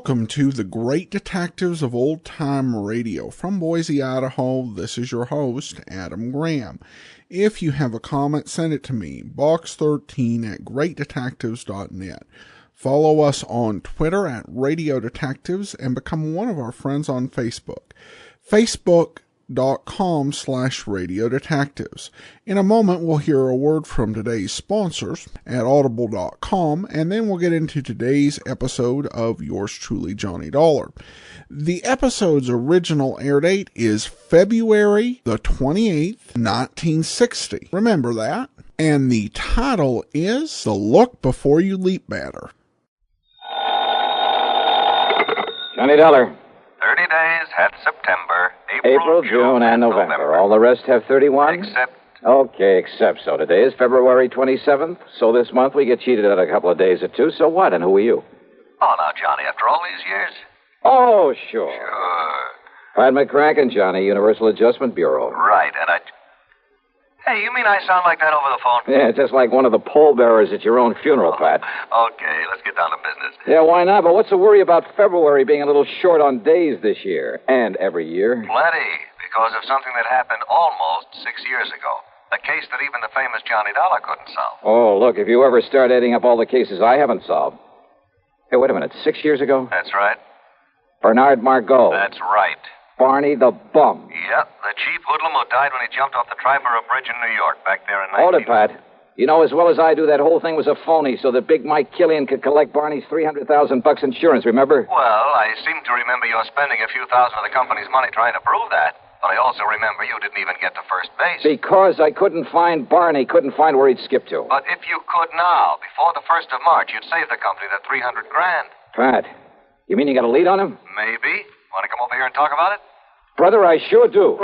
Welcome to the Great Detectives of Old Time Radio. From Boise, Idaho, this is your host, Adam Graham. If you have a comment, send it to me, box13@greatdetectives.net. Follow us on Twitter at Radio Detectives and become one of our friends on Facebook. Facebook.com/Radio Detectives. In a moment, we'll hear a word from today's sponsors at audible.com, and then we'll get into today's episode of Yours Truly, Johnny Dollar. The episode's original air date is February the 28th, 1960. Remember that. And the title is The Look Before You Leap Matter. Johnny Dollar. 30 days had September, April, June, and November. All the rest have 31? Except... Okay, except so. Today is February 27th, so this month we get cheated at a couple of days or two. So what, and who are you? Oh, now, Johnny, after all these years? Oh, sure. Sure. Pat McCracken, Johnny, Universal Adjustment Bureau. Right, and I... Hey, you mean I sound like that over the phone? Yeah, just like one of the pallbearers at your own funeral, Pat. Okay, let's get down to business. Yeah, why not? But what's the worry about February being a little short on days this year? And every year? Plenty, because of something that happened almost 6 years ago. A case that even the famous Johnny Dollar couldn't solve. Oh, look, if you ever start adding up all the cases I haven't solved. Hey, wait a minute, 6 years ago? That's right. Bernard Margot. That's right. Barney the Bum. Yep, the cheap hoodlum who died when he jumped off the Triborough Bridge in New York back there in 19... Hold it, Pat. You know as well as I do that whole thing was a phony so that Big Mike Killian could collect Barney's $300,000 insurance, remember? Well, I seem to remember you spending a few thousand of the company's money trying to prove that. But I also remember you didn't even get to first base. Because I couldn't find Barney, couldn't find where he'd skip to. But if you could now, before the 1st of March, you'd save the company that $300,000. Pat, you mean you got a lead on him? Maybe. Want to come over here and talk about it? Brother, I sure do.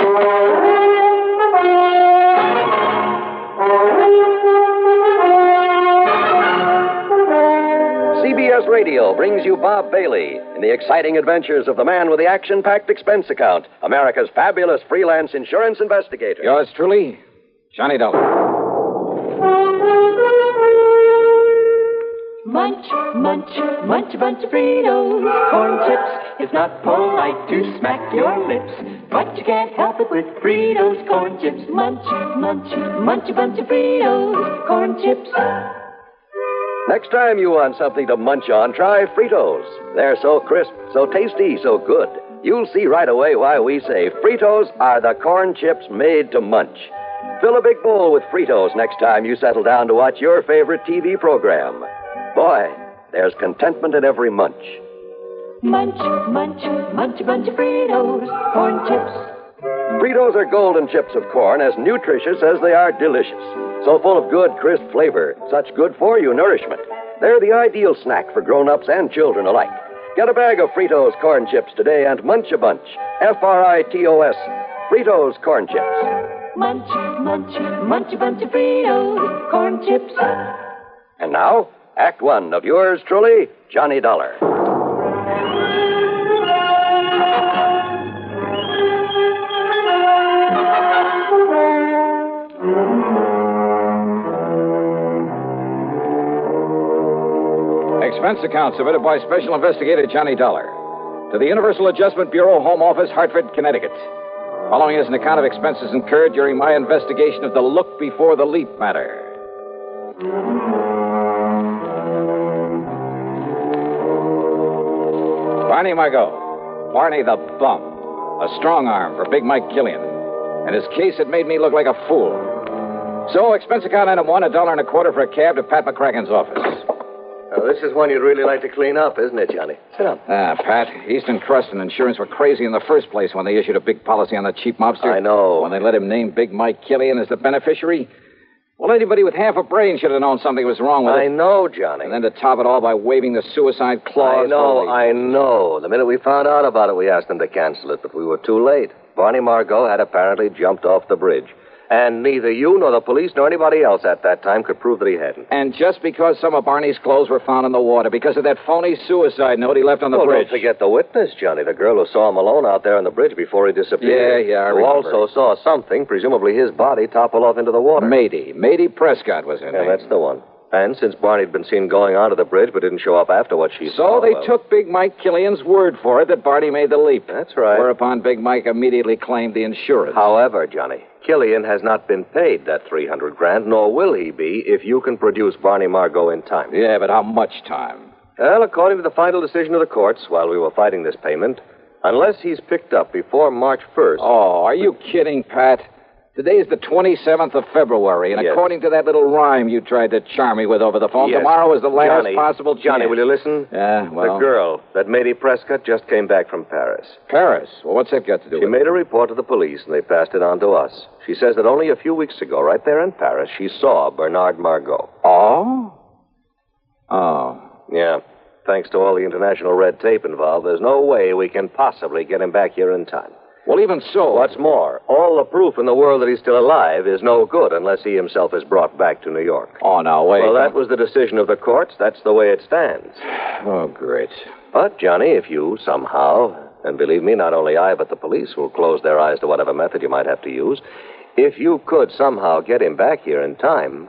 CBS Radio brings you Bob Bailey in the exciting adventures of the man with the action-packed expense account, America's fabulous freelance insurance investigator. Yours truly, Johnny Dollar. Munch, munch, munch a bunch of Fritos, corn chips. It's not polite to smack your lips, but you can't help it with Fritos, corn chips. Munch, munch, munch a bunch of Fritos, corn chips. Next time you want something to munch on, try Fritos. They're so crisp, so tasty, so good. You'll see right away why we say Fritos are the corn chips made to munch. Fill a big bowl with Fritos next time you settle down to watch your favorite TV program. Boy, there's contentment in every munch. Munch, munch, munch a bunch of Fritos, corn chips. Fritos are golden chips of corn, as nutritious as they are delicious. So full of good, crisp flavor, such good-for-you nourishment. They're the ideal snack for grown-ups and children alike. Get a bag of Fritos corn chips today and munch a bunch. Fritos. Fritos corn chips. Munch, munch, munch a bunch of Fritos, corn chips. And now, Act One of yours truly, Johnny Dollar. Expense account submitted by Special Investigator Johnny Dollar to the Universal Adjustment Bureau, Home Office, Hartford, Connecticut. Following is an account of expenses incurred during my investigation of the Look Before the Leap matter. Barney Margot, Barney the Bum, a strong arm for Big Mike Killian, and his case had made me look like a fool. So, expense account item one, $1.25 for a cab to Pat McCracken's office. Now, this is one you'd really like to clean up, isn't it, Johnny? Sit down. Pat, Eastern Trust and Insurance were crazy in the first place when they issued a big policy on that cheap mobster. I know. When they let him name Big Mike Killian as the beneficiary. Well, anybody with half a brain should have known something was wrong with it. I know, Johnny. And then to top it all by waving the suicide clause. I know. The minute we found out about it, we asked them to cancel it, but we were too late. Barney Margot had apparently jumped off the bridge. And neither you nor the police nor anybody else at that time could prove that he hadn't. And just because some of Barney's clothes were found in the water, because of that phony suicide note he left on the bridge. Don't forget the witness, Johnny, the girl who saw him alone out there on the bridge before he disappeared. Yeah, I who remember. also saw something, presumably his body, topple off into the water. Mady Prescott was her name. Yeah, that's the one. And since Barney had been seen going onto the bridge but didn't show up after what she saw... So they took Big Mike Killian's word for it that Barney made the leap. That's right. Whereupon Big Mike immediately claimed the insurance. However, Johnny, Killian has not been paid that $300,000, nor will he be if you can produce Barney Margot in time. Yeah, but how much time? Well, according to the final decision of the courts, while we were fighting this payment, unless he's picked up before March 1st... Oh, are you kidding, Pat? Today is the 27th of February, and Yes. according to that little rhyme you tried to charm me with over the phone, tomorrow is the last possible chance. Johnny, will you listen? Yeah, well... The girl, that Mady Prescott, just came back from Paris. Paris? Well, what's that got to do She with it? made a report to the police, and they passed it on to us. She says that only a few weeks ago, right there in Paris, she saw Bernard Margot. Oh? Oh. Yeah. Thanks to all the international red tape involved, there's no way we can possibly get him back here in time. Well, even so... What's more, all the proof in the world that he's still alive is no good unless he himself is brought back to New York. Oh, now, wait. Well, that was the decision of the courts. That's the way it stands. Oh, great. But, Johnny, if you somehow, and believe me, not only I, but the police will close their eyes to whatever method you might have to use, if you could somehow get him back here in time,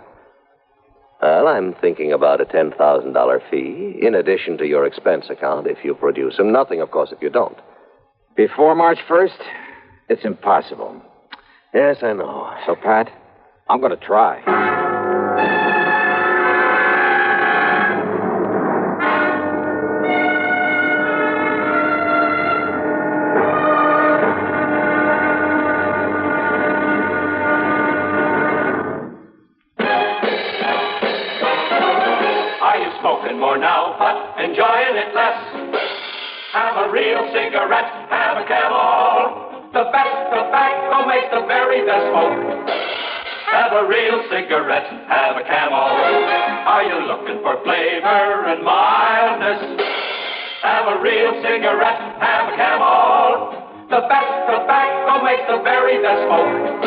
well, I'm thinking about a $10,000 fee, in addition to your expense account if you produce him. Nothing, of course, if you don't. Before March 1st? It's impossible. Yes, I know. So, Pat, I'm going to try. Are you smoking more now, but enjoying it less? Have a real cigarette, have a Camel. The best tobacco makes the very best smoke. Have a real cigarette, have a Camel. Are you looking for flavor and mildness? Have a real cigarette, have a Camel. The best tobacco makes the very best smoke.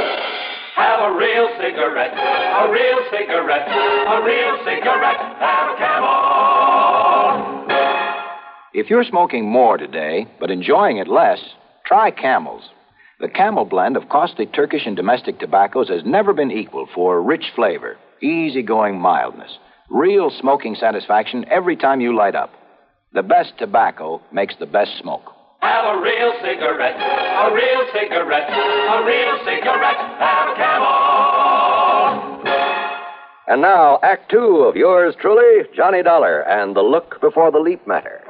Have a real cigarette, a real cigarette, a real cigarette, have a Camel. If you're smoking more today, but enjoying it less, try Camels. The Camel blend of costly Turkish and domestic tobaccos has never been equal for rich flavor, easygoing mildness, real smoking satisfaction every time you light up. The best tobacco makes the best smoke. Have a real cigarette, a real cigarette, a real cigarette, have a Camel. And now, Act Two of yours truly, Johnny Dollar, and the look before the leap matter.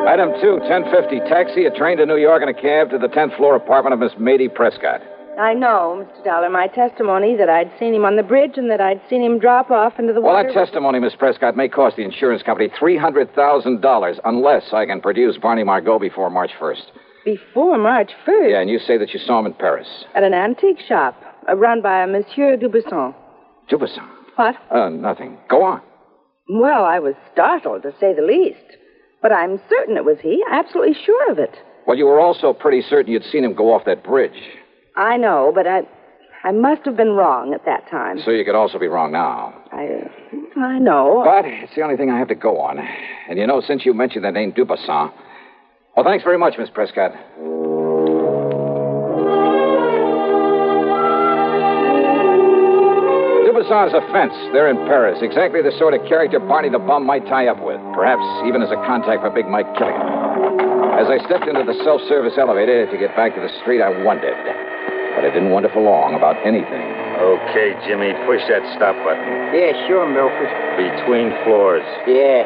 Item 2, 1050, taxi, a train to New York, and a cab to the 10th floor apartment of Miss Mady Prescott. I know, Mr. Dollar. My testimony that I'd seen him on the bridge and that I'd seen him drop off into the Well, water... that testimony, Miss Prescott, may cost the insurance company $300,000 unless I can produce Barney Margot before March 1st. Before March 1st? Yeah, and you say that you saw him in Paris. At an antique shop, run by a Monsieur Dubuisson. Dubuisson? What? Nothing. Go on. Well, I was startled, to say the least. But I'm certain it was he. Absolutely sure of it. Well, you were also pretty certain you'd seen him go off that bridge. I know, but I must have been wrong at that time. So you could also be wrong now. I know. But it's the only thing I have to go on. And you know, since you mentioned that name Dubuisson... Well, thanks very much, Miss Prescott. Dubuisson's a fence. They're in Paris. Exactly the sort of character Barney the Bum might tie up with. Perhaps even as a contact for Big Mike Killian. As I stepped into the self-service elevator to get back to the street, I wondered. But I didn't wonder for long about anything. Okay, Jimmy, push that stop button. Yeah, sure, Milford. Between floors. Yeah.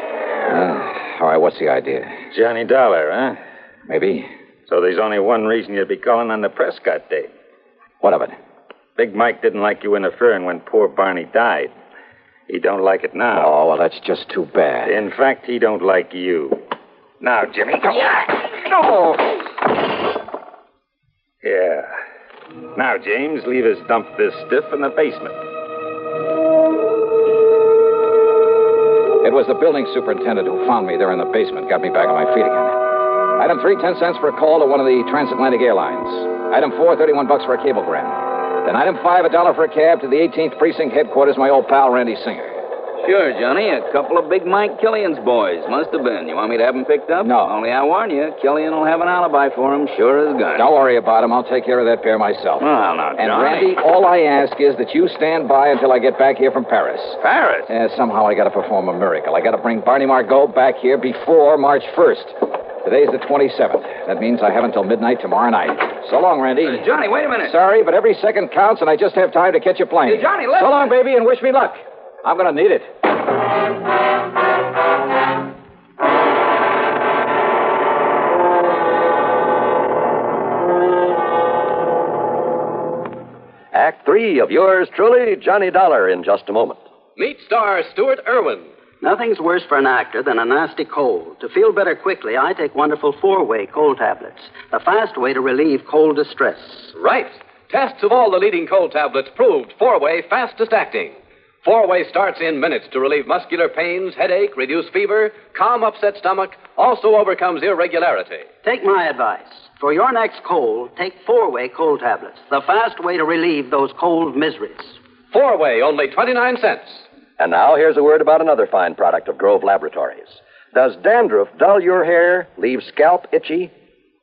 All right, what's the idea? Johnny Dollar, huh? Maybe. So there's only one reason you'd be calling on the Prescott date. What of it? Big Mike didn't like you interfering when poor Barney died. He don't like it now. Oh, well, that's just too bad. In fact, he don't like you. Now, Jimmy, come on. No! Yeah. Now, James, leave us dump this stiff in the basement. It was the building superintendent who found me there in the basement, got me back on my feet again. Item 3, 10 cents for a call to one of the transatlantic airlines. Item 4, $31 for a cablegram. Then item 5, $1 for a cab to the 18th precinct headquarters, my old pal Randy Singer. Sure, Johnny. A couple of Big Mike Killian's boys. Must have been. You want me to have them picked up? No. Only I warn you, Killian will have an alibi for him, sure as gun. Don't worry about him. I'll take care of that pair myself. Well, now, And, Johnny. Randy, all I ask is that you stand by until I get back here from Paris. Paris? Somehow I got to perform a miracle. I got to bring Barney Margot back here before March 1st. Today's the 27th. That means I have until midnight tomorrow night. So long, Randy. Johnny, wait a minute. Sorry, but every second counts, and I just have time to catch a plane. Hey, Johnny, listen. So long, baby, and wish me luck. I'm going to need it. Act 3 of yours truly, Johnny Dollar, in just a moment. Meet star Stuart Irwin. Nothing's worse for an actor than a nasty cold. To feel better quickly, I take wonderful 4-way cold tablets, the fast way to relieve cold distress. Right. Tests of all the leading cold tablets proved 4-way fastest acting. 4-way starts in minutes to relieve muscular pains, headache, reduce fever, calm upset stomach, also overcomes irregularity. Take my advice. For your next cold, take 4-way cold tablets, the fast way to relieve those cold miseries. 4-way, only 29 cents. And now here's a word about another fine product of Grove Laboratories. Does dandruff dull your hair, leave scalp itchy?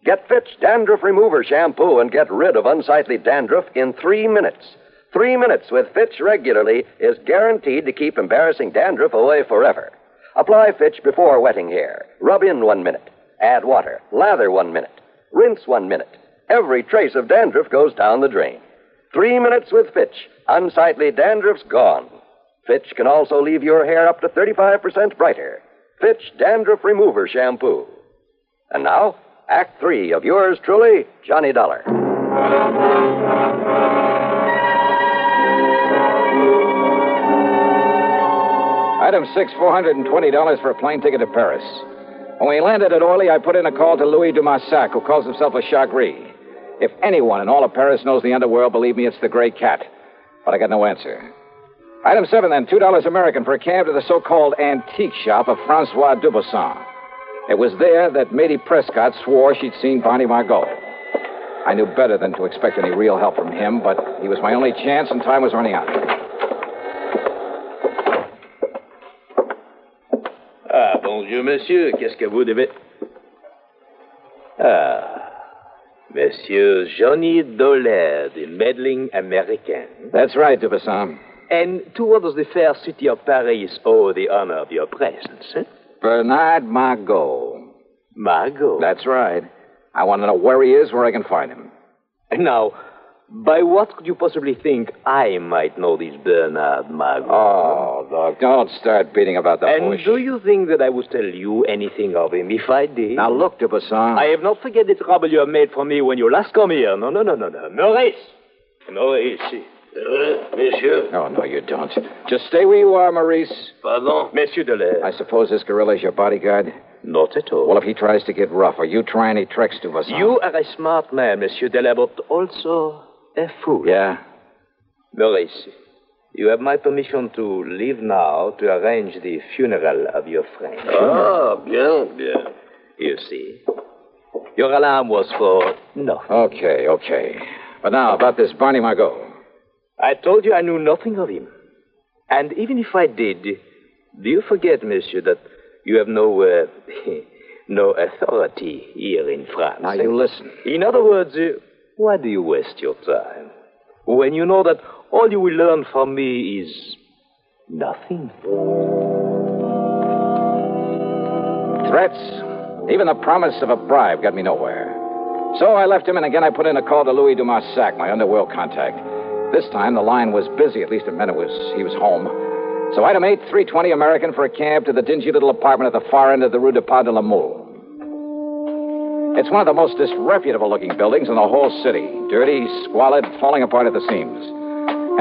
Get Fitch Dandruff Remover Shampoo and get rid of unsightly dandruff in 3 minutes. 3 minutes with Fitch regularly is guaranteed to keep embarrassing dandruff away forever. Apply Fitch before wetting hair. Rub in 1 minute. Add water. Lather 1 minute. Rinse 1 minute. Every trace of dandruff goes down the drain. 3 minutes with Fitch. Unsightly dandruff's gone. Fitch can also leave your hair up to 35% brighter. Fitch Dandruff Remover Shampoo. And now, Act 3 of yours truly, Johnny Dollar. Item 6, $420 for a plane ticket to Paris. When we landed at Orly, I put in a call to Louis Dumassac, who calls himself a Chagris. If anyone in all of Paris knows the underworld, believe me, it's the Gray Cat. But I got no answer. Item 7, then, $2 American for a cab to the so-called antique shop of Francois Dubuisson. It was there that Matey Prescott swore she'd seen Barney Margot. I knew better than to expect any real help from him, but he was my only chance, and time was running out. Ah, bonjour, monsieur. Qu'est-ce que vous devez... Ah, Monsieur Johnny Dollar, the meddling American. That's right, Dubuisson. And to what does the fair city of Paris owe the honor of your presence, eh? Bernard Margot. Margot? That's right. I want to know where he is, where I can find him. And now, by what could you possibly think I might know this Bernard Margot? Oh, look, don't start beating about the bush. And do you think that I would tell you anything of him if I did? Now, look, Dubuisson. I have not forget the trouble you have made for me when you last come here. No. Maurice. Monsieur. Oh, no, you don't. Just stay where you are, Maurice. Pardon? Monsieur Dollar. I suppose this gorilla's your bodyguard? Not at all. Well, if he tries to get rough, or you try any tricks, Dubuisson... You are a smart man, Monsieur Dollar, but also a fool. Yeah? Maurice, you have my permission to leave now to arrange the funeral of your friend. Ah, bien. You see, your alarm was for nothing. Okay. But now, about this Barney Margot. I told you I knew nothing of him. And even if I did, do you forget, monsieur, that you have no authority here in France? Now, you listen. In other words, why do you waste your time when you know that all you will learn from me is nothing? Threats, even the promise of a bribe got me nowhere. So I left him, and again I put in a call to Louis Dumassac, my underworld contact. This time the line was busy. At least it meant he was home. So item 8, $3.20 American for a cab to the dingy little apartment at the far end of the Rue de Pas de la Mule. It's one of the most disreputable-looking buildings in the whole city. Dirty, squalid, falling apart at the seams.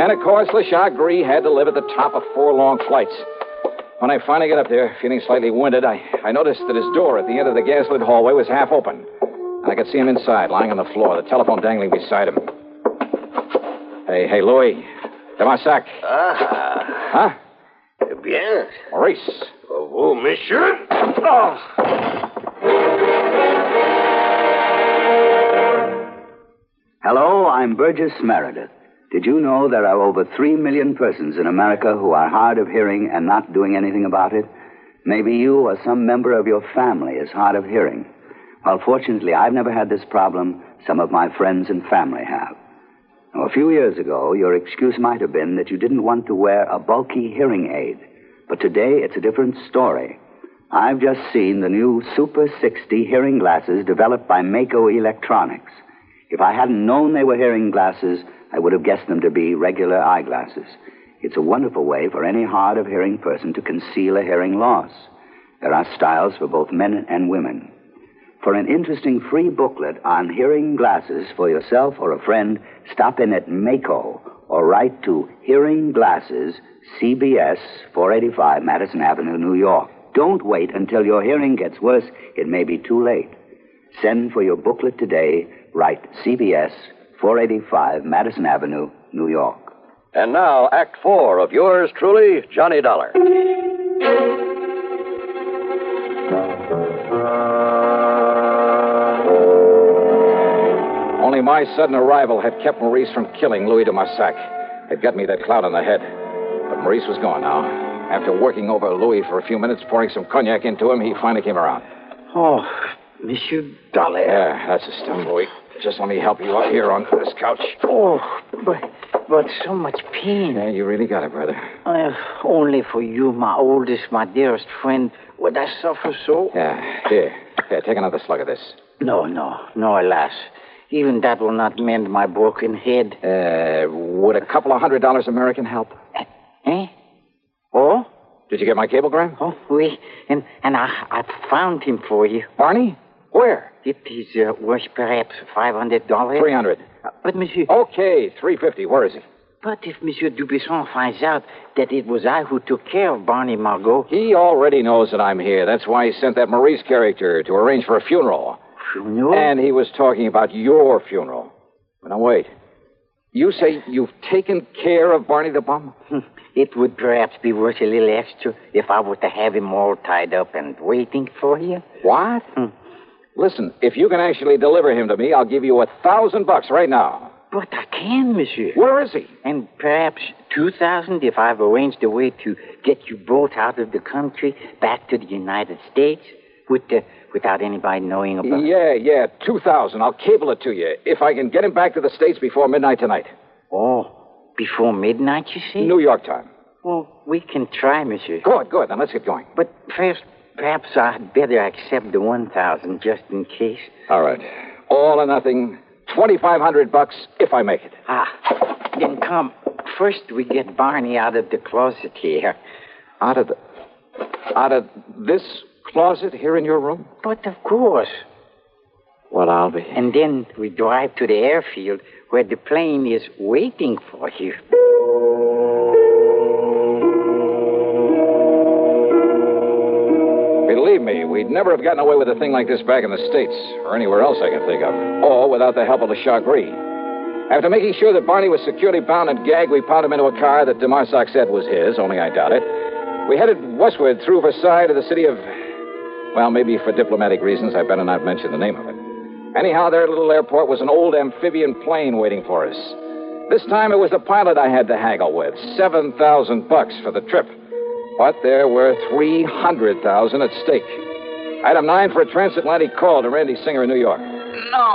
And, of course, Le Chagris had to live at the top of 4 long flights. When I finally got up there, feeling slightly winded, I noticed that his door at the end of the gas-lit hallway was half open. And I could see him inside, lying on the floor, the telephone dangling beside him. Hey, Louis. Dumassac. Ah. Huh? Bien. Maurice. Vous, monsieur. Oh. Hello, I'm Burgess Meredith. Did you know there are over 3 million persons in America who are hard of hearing and not doing anything about it? Maybe you or some member of your family is hard of hearing. Well, fortunately, I've never had this problem. Some of my friends and family have. Now, a few years ago, your excuse might have been that you didn't want to wear a bulky hearing aid. But today, it's a different story. I've just seen the new Super 60 hearing glasses developed by Mako Electronics. If I hadn't known they were hearing glasses, I would have guessed them to be regular eyeglasses. It's a wonderful way for any hard of hearing person to conceal a hearing loss. There are styles for both men and women. For an interesting free booklet on hearing glasses for yourself or a friend, stop in at Mako or write to Hearing Glasses, CBS, 485 Madison Avenue, New York. Don't wait until your hearing gets worse. It may be too late. Send for your booklet today. Write CBS, 485 Madison Avenue, New York. And now, Act 4 of yours truly, Johnny Dollar. Only my sudden arrival had kept Maurice from killing Louis de Marsac. It got me that clout on the head. But Maurice was gone now. After working over Louis for a few minutes, pouring some cognac into him, he finally came around. Oh, Monsieur Dollar. Yeah, that's the stuff, Louis. Just let me help you up here on this couch. Oh, but so much pain. Yeah, you really got it, brother. Only for you, my oldest, my dearest friend, would I suffer so? Yeah, here, take another slug of this. No, alas. Even that will not mend my broken head. Would a couple of $100 American help? Eh? Oh? Did you get my cablegram? Oh, oui. And I found him for you. Barney? Where? It is worth perhaps $500. $300. But, Monsieur... Okay, $350. Where is he? But if Monsieur Dubuisson finds out that it was I who took care of Barney Margot... He already knows that I'm here. That's why he sent that Maurice character to arrange for a funeral. Funeral? And he was talking about your funeral. But now, wait. You say you've taken care of Barney the Bum? It would perhaps be worth a little extra if I were to have him all tied up and waiting for you. What? Listen, if you can actually deliver him to me, I'll give you $1,000 right now. But I can, Monsieur. Where is he? And perhaps $2,000 if I've arranged a way to get you both out of the country, back to the United States, without anybody knowing about it. Yeah, $2,000. I'll cable it to you if I can get him back to the States before midnight tonight. Oh, before midnight, you say? New York time. Well, we can try, Monsieur. Good. Then let's get going. But first, perhaps I'd better accept the $1,000 just in case. All right. All or nothing. $2,500 if I make it. Then come. First, we get Barney out of the closet here. Out of this closet here in your room? But of course. Well, I'll be. And then we drive to the airfield where the plane is waiting for you. Believe me, we'd never have gotten away with a thing like this back in the States, or anywhere else I can think of, or without the help of the Chagris. After making sure that Barney was securely bound and gagged, we piled him into a car that de Marsac said was his, only I doubt it. We headed westward through Versailles to the city of... Well, maybe for diplomatic reasons, I better not mention the name of it. Anyhow, their little airport was an old amphibian plane waiting for us. This time it was the pilot I had to haggle with, $7,000 for the trip. But there were $300,000 at stake. Item 9 for a transatlantic call to Randy Singer in New York. No,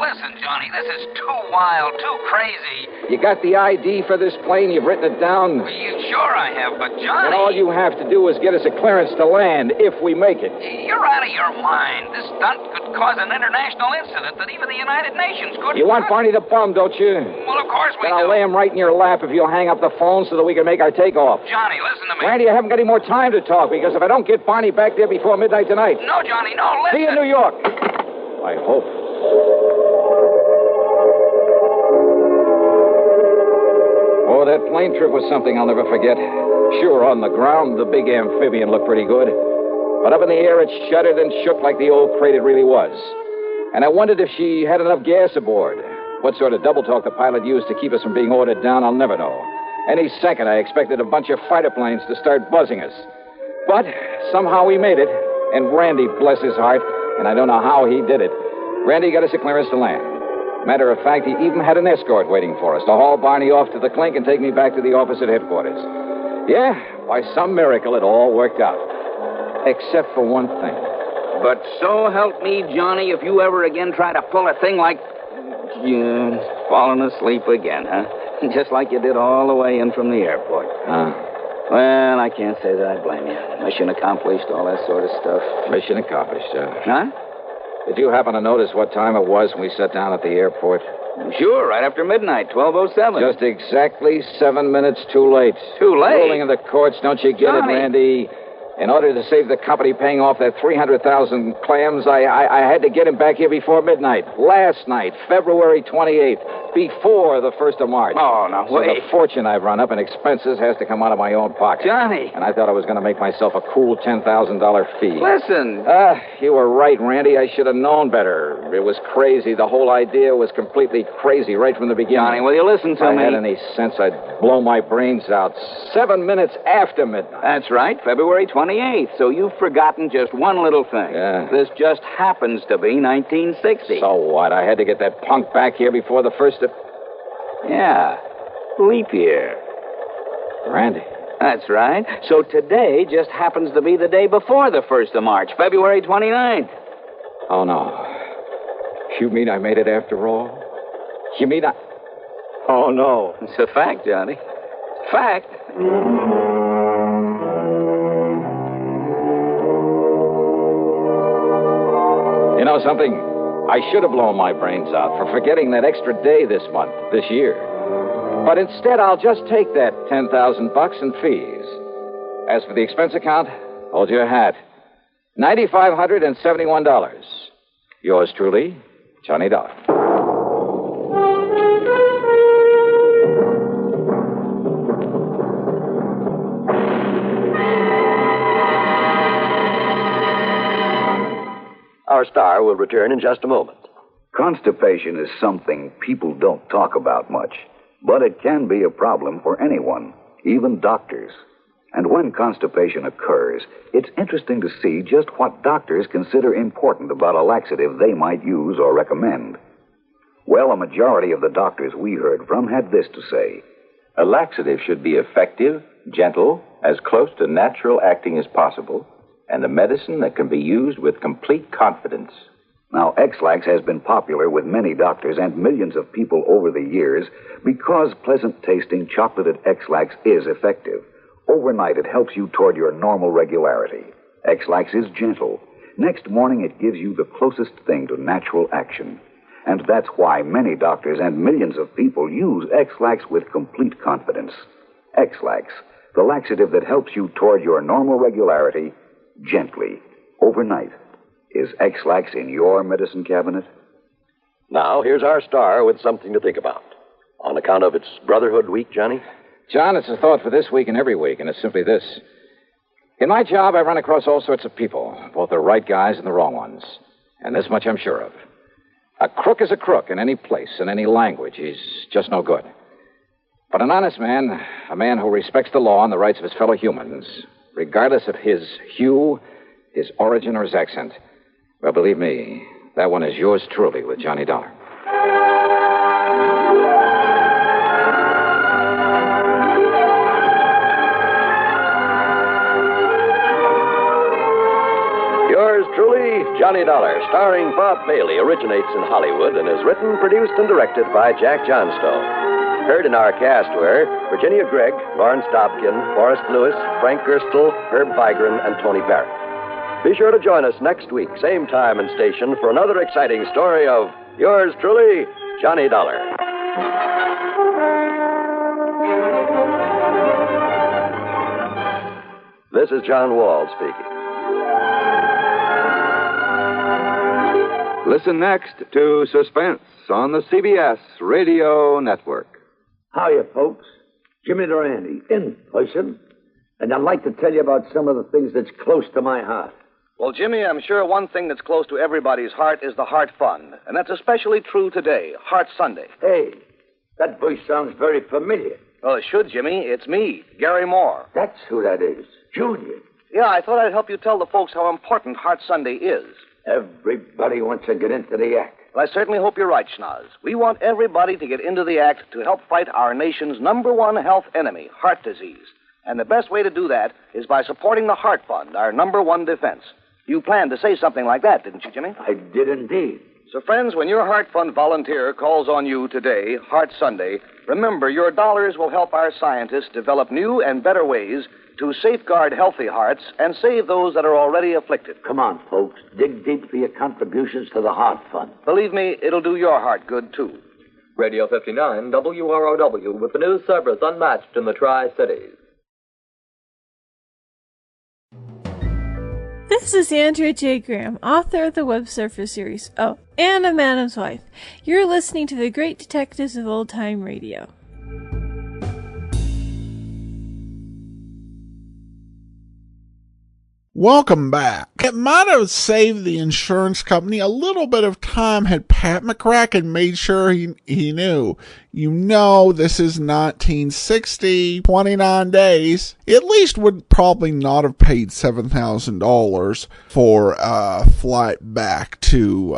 listen, Johnny, this is too wild, too crazy. You got the ID for this plane? You've written it down? Sure I have, but Johnny... And all you have to do is get us a clearance to land, if we make it. You're out of your mind. This stunt could cause an international incident that even the United Nations couldn't... You want Barney the Bum, don't you? Well, of course we do. Then I'll do. lay him right in your lap if you'll hang up the phone so that we can make our takeoff. Johnny, listen to me. Randy, I haven't got any more time to talk, because if I don't get Barney back there before midnight tonight... No, Johnny, no, listen. See you in New York. I hope. Oh, that plane trip was something I'll never forget. Sure, on the ground, the big amphibian looked pretty good. But up in the air, it shuddered and shook like the old crate it really was. And I wondered if she had enough gas aboard. What sort of double talk the pilot used to keep us from being ordered down, I'll never know. Any second, I expected a bunch of fighter planes to start buzzing us. But somehow we made it. And Randy, bless his heart, and I don't know how he did it. Randy got us a clearance to land. Matter of fact, he even had an escort waiting for us to haul Barney off to the clink and take me back to the office at headquarters. Yeah, by some miracle, it all worked out. Except for one thing. But so help me, Johnny, if you ever again try to pull a thing like... You fallen asleep again, huh? Just like you did all the way in from the airport. Well, I can't say that I blame you. Mission accomplished, all that sort of stuff. Mission accomplished, Huh? Did you happen to notice what time it was when we sat down at the airport? Sure, right after midnight, 12:07. Just exactly 7 minutes too late. Too late? Ruling in the courts, don't you get Johnny. it, Randy? In order to save the company paying off that 300,000 clams, I had to get him back here before midnight. Last night, February 28th, before the 1st of March. Oh, now So wait. the fortune I've run up in expenses has to come out of my own pocket. Johnny. And I thought I was going to make myself a cool $10,000 fee. Listen. You were right, Randy. I should have known better. It was crazy. The whole idea was completely crazy right from the beginning. Johnny, will you listen to if me? I had any sense, I'd blow my brains out 7 minutes after midnight. That's right, February 28th. So you've forgotten just one little thing. Yeah. This just happens to be 1960. So what? I had to get that punk back here before the 1st of... Yeah, leap year. Randy. That's right. So today just happens to be the day before the 1st of March, February 29th. Oh, no. You mean I made it after all? You mean I... Oh, no. It's a fact, Johnny. Fact. You know something? I should have blown my brains out for forgetting that extra day this month, this year. But instead, I'll just take that $10,000 in fees. As for the expense account, hold your hat. $9,571. Yours truly, Johnny Dollar. Our star will return in just a moment. Constipation is something people don't talk about much, but it can be a problem for anyone, even doctors. And when constipation occurs, it's interesting to see just what doctors consider important about a laxative they might use or recommend. Well, a majority of the doctors we heard from had this to say. A laxative should be effective, gentle, as close to natural acting as possible, and a medicine that can be used with complete confidence. Now, X-Lax has been popular with many doctors and millions of people over the years because pleasant-tasting chocolated X-Lax is effective. Overnight, it helps you toward your normal regularity. X-Lax is gentle. Next morning, it gives you the closest thing to natural action. And that's why many doctors and millions of people use X-Lax with complete confidence. X-Lax, the laxative that helps you toward your normal regularity gently, overnight. Is X-Lax in your medicine cabinet? Now, here's our star with something to think about. On account of its Brotherhood Week, Johnny? John, it's a thought for this week and every week, and it's simply this. In my job, I run across all sorts of people, both the right guys and the wrong ones. And this much I'm sure of. A crook is a crook in any place, in any language. He's just no good. But an honest man, a man who respects the law and the rights of his fellow humans, regardless of his hue, his origin, or his accent, well, believe me, that one is yours truly with Johnny Dollar. Yours truly, Johnny Dollar, starring Bob Bailey, originates in Hollywood and is written, produced, and directed by Jack Johnstone. Heard in our cast were Virginia Gregg, Lawrence Dobkin, Forrest Lewis, Frank Gerstle, Herb Vigran, and Tony Barrett. Be sure to join us next week, same time and station, for another exciting story of yours truly, Johnny Dollar. This is John Wall speaking. Listen next to Suspense on the CBS Radio Network. Hiya, folks. Jimmy Durante, in person. And I'd like to tell you about some of the things that's close to my heart. Well, Jimmy, I'm sure one thing that's close to everybody's heart is the Heart Fund. And that's especially true today, Heart Sunday. Hey, that voice sounds very familiar. Well, it should, Jimmy. It's me, Gary Moore. That's who that is. Junior. Yeah, I thought I'd help you tell the folks how important Heart Sunday is. Everybody wants to get into the act. Well, I certainly hope you're right, Schnoz. We want everybody to get into the act to help fight our nation's #1 health enemy, heart disease. And the best way to do that is by supporting the Heart Fund, our #1 defense. You planned to say something like that, didn't you, Jimmy? I did indeed. So, friends, when your Heart Fund volunteer calls on you today, Heart Sunday, remember your dollars will help our scientists develop new and better ways to safeguard healthy hearts and save those that are already afflicted. Come on, folks. Dig deep for your contributions to the Heart Fund. Believe me, it'll do your heart good, too. Radio 59, WROW, with the news service unmatched in the Tri-Cities. This is Andrea J. Graham, author of the Web Surfer series, Oh, and a Madam's Wife. You're listening to the Great Detectives of Old Time Radio. Welcome back. It might have saved the insurance company a little bit of time had Pat McCracken made sure he knew. You know this is 1960, 29 days. At least would probably not have paid $7,000 for a flight back to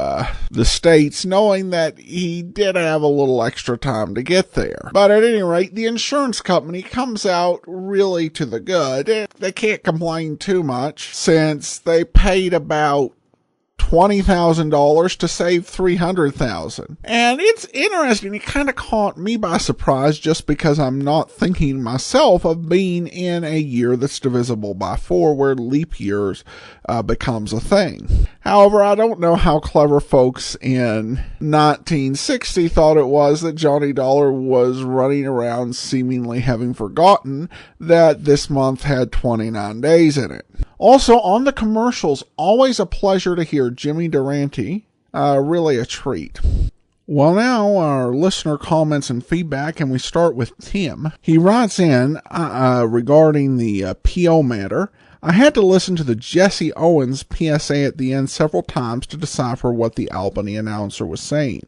the States, knowing that he did have a little extra time to get there. But at any rate, the insurance company comes out really to the good. They can't complain too much, since they paid about $20,000 to save $300,000. And it's interesting. It kind of caught me by surprise just because I'm not thinking myself of being in a year that's divisible by 4 where leap years becomes a thing. However, I don't know how clever folks in 1960 thought it was that Johnny Dollar was running around seemingly having forgotten that this month had 29 days in it. Also, on the commercials, always a pleasure to hear Jimmy Durante. Really a treat. Well, now our listener comments and feedback, and we start with Tim. He writes in regarding the PO matter. I had to listen to the Jesse Owens PSA at the end several times to decipher what the Albany announcer was saying.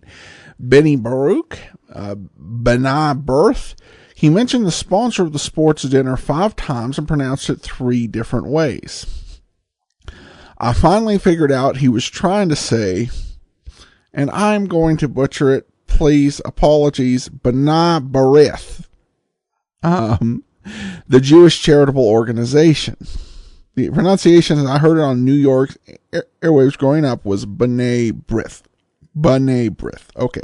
Benny Baruch, Benai Birth. He mentioned the sponsor of the sports dinner 5 times and pronounced it 3 different ways. I finally figured out he was trying to say, and I'm going to butcher it, please, apologies, B'nai B'rith, the Jewish charitable organization. The pronunciation, as I heard it on New York airwaves growing up, was B'nai B'rith. B'nai B'rith. Okay.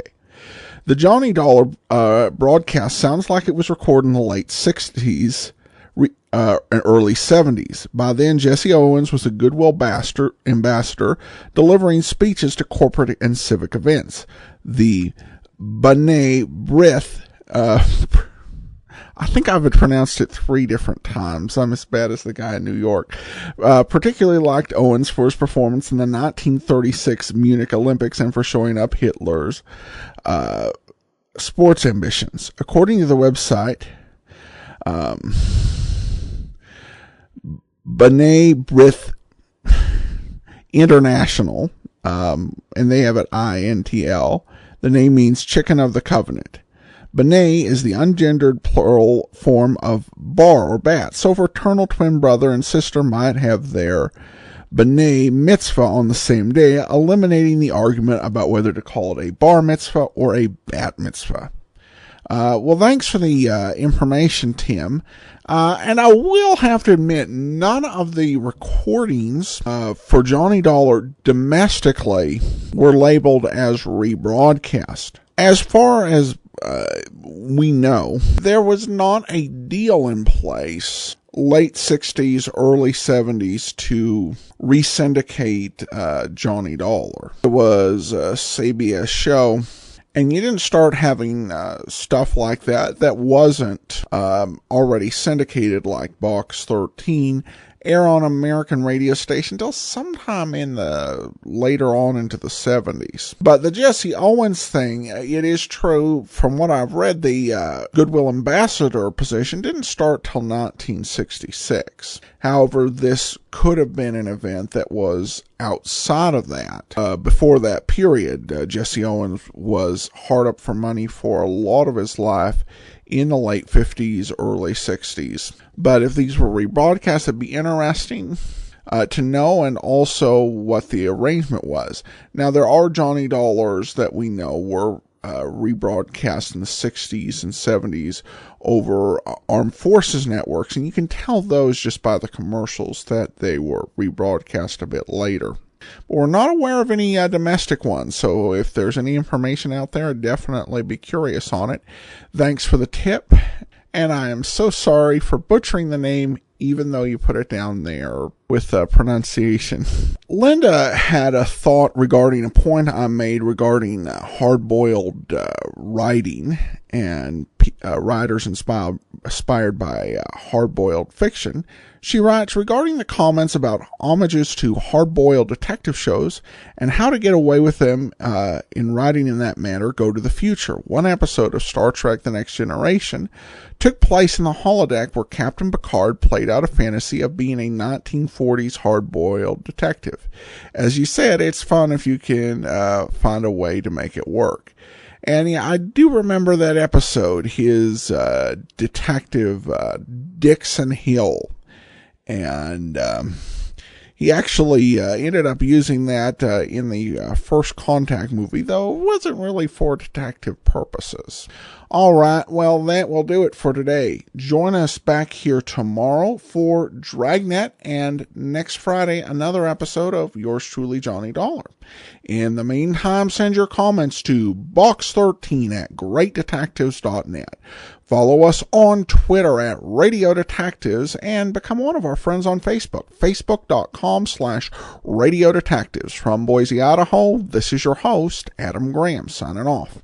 The Johnny Dollar broadcast sounds like it was recorded in the late 60s and early 70s. By then, Jesse Owens was a goodwill ambassador delivering speeches to corporate and civic events. The B'nai B'rith, I think I've pronounced it 3 different times. I'm as bad as the guy in New York. Particularly liked Owens for his performance in the 1936 Munich Olympics and for showing up Hitler's sports ambitions. According to the website, B'nai B'rith International, and they have it INTL. The name means Chicken of the Covenant. B'nai is the ungendered plural form of bar or bat, so fraternal twin brother and sister might have their B'nai mitzvah on the same day, eliminating the argument about whether to call it a bar mitzvah or a bat mitzvah. Well, thanks for the information, Tim. And I will have to admit, none of the recordings for Johnny Dollar domestically were labeled as rebroadcast. As far as we know, there was not a deal in place late 60s, early 70s to re-syndicate Johnny Dollar. It was a CBS show, and you didn't start having stuff like that wasn't already syndicated, like Box 13, air on American radio station until sometime in the later on into the 70s. But the Jesse Owens thing, it is true, from what I've read, the Goodwill Ambassador position didn't start till 1966. However, this could have been an event that was outside of that. Before that period, Jesse Owens was hard up for money for a lot of his life in the late 50s, early 60s. But if these were rebroadcast, it'd be interesting. to know, and also what the arrangement was. Now, there are Johnny Dollars that we know were rebroadcast in the 60s and 70s over Armed Forces networks, and you can tell those just by the commercials that they were rebroadcast a bit later. But we're not aware of any domestic ones, so if there's any information out there, I'd definitely be curious on it. Thanks for the tip, and I am so sorry for butchering the name, even though you put it down there with pronunciation. Linda had a thought regarding a point I made regarding hard-boiled writing and writers inspired by hard-boiled fiction. She writes, regarding the comments about homages to hard-boiled detective shows and how to get away with them in writing in that manner, go to the future. One episode of Star Trek The Next Generation took place in the holodeck where Captain Picard played out a fantasy of being a 1940s hard-boiled detective. As you said, it's fun if you can find a way to make it work. And yeah, I do remember that episode, his detective Dixon Hill. And he actually ended up using that in the First Contact movie, though it wasn't really for detective purposes. All right, well, that will do it for today. Join us back here tomorrow for Dragnet, and next Friday, another episode of Yours Truly, Johnny Dollar. In the meantime, send your comments to box13@greatdetectives.net. Follow us on Twitter at Radio Detectives, and become one of our friends on Facebook, facebook.com/Radio Detectives. From Boise, Idaho, this is your host, Adam Graham, signing off.